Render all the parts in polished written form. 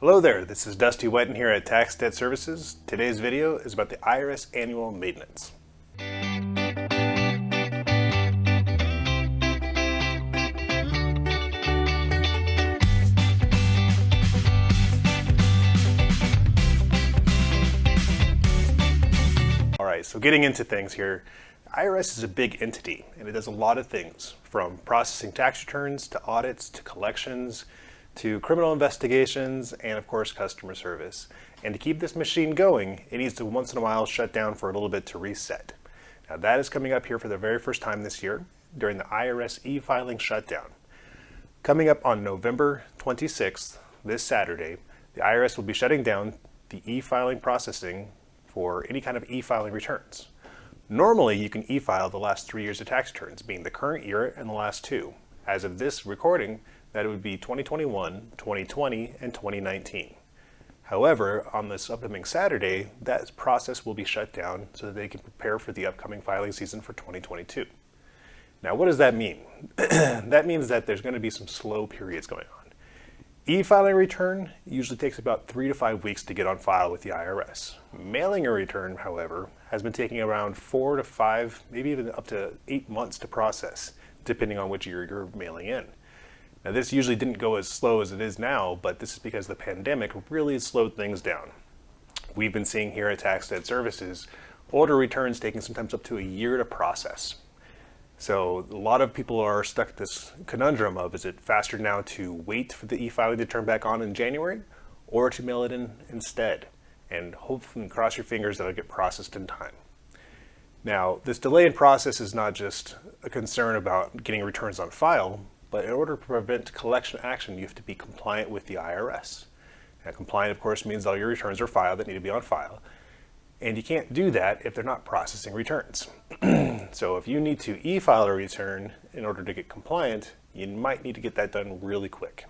Hello there, this is Dusty Wetton here at Tax Debt Services. Today's video is about the IRS annual maintenance. Alright, so getting into things here, IRS is a big entity and it does a lot of things from processing tax returns to audits to collections to criminal investigations, and of course customer service. And to keep this machine going, it needs to once in a while shut down for a little bit to reset. Now that is coming up here for the very first time this year during the IRS e-filing shutdown. Coming up on November 26th, this Saturday, the IRS will be shutting down the e-filing processing for any kind of e-filing returns. Normally you can e-file the last 3 years of tax returns, being the current year and the last two. As of this recording, that it would be 2021, 2020, and 2019. However, on this upcoming Saturday, that process will be shut down so that they can prepare for the upcoming filing season for 2022. Now, what does that mean? That means that there's going to be some slow periods going on. E-filing a return usually takes about 3 to 5 weeks to get on file with the IRS. Mailing a return, however, has been taking around 4 to 5, maybe even up to 8 months to process, depending on which year you're mailing in. Now this usually didn't go as slow as it is now, but this is because the pandemic really slowed things down. We've been seeing here at Tax Debt Services older returns taking sometimes up to a year to process. So a lot of people are stuck at this conundrum of, is it faster now to wait for the e-filing to turn back on in January or to mail it in instead? And hopefully cross your fingers that it'll get processed in time. Now this delay in process is not just a concern about getting returns on file, but in order to prevent collection action, you have to be compliant with the IRS. Now, compliant, of course, means all your returns are filed that need to be on file. And you can't do that if they're not processing returns. So if you need to e-file a return in order to get compliant, you might need to get that done really quick.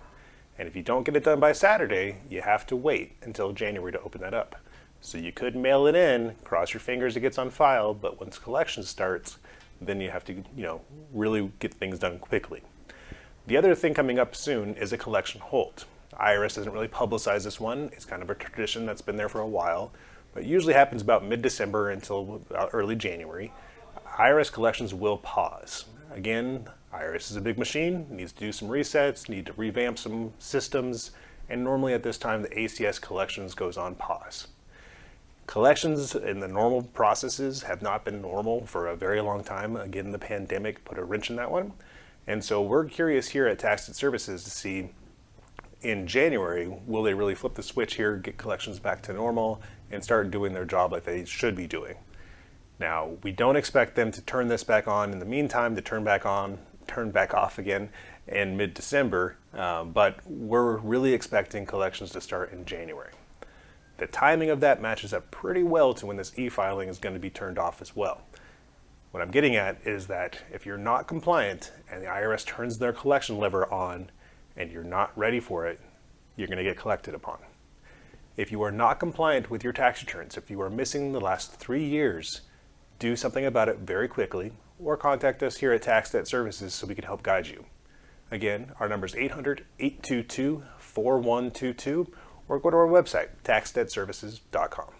And if you don't get it done by Saturday, you have to wait until January to open that up. So you could mail it in, cross your fingers it gets on file, but once collection starts, then you have to, really get things done quickly. The other thing coming up soon is a collection hold. IRS doesn't really publicize this one. It's kind of a tradition that's been there for a while, but it usually happens about mid-December until about early January. IRS collections will pause. Again, IRS is a big machine, needs to do some resets, need to revamp some systems, and normally at this time the ACS collections goes on pause. Collections in the normal processes have not been normal for a very long time. Again, the pandemic put a wrench in that one. And so we're curious here at Tax Debt Services to see in January, will they really flip the switch here, get collections back to normal, and start doing their job like they should be doing. Now, we don't expect them to turn this back on in the meantime, to turn back off again in mid-December, but we're really expecting collections to start in January. The timing of that matches up pretty well to when this e-filing is going to be turned off as well. What I'm getting at is that if you're not compliant and the IRS turns their collection lever on and you're not ready for it, you're going to get collected upon. If you are not compliant with your tax returns, if you are missing the last 3 years, do something about it very quickly or contact us here at Tax Debt Services so we can help guide you. Again, our number is 800-822-4122 or go to our website, taxdebtservices.com.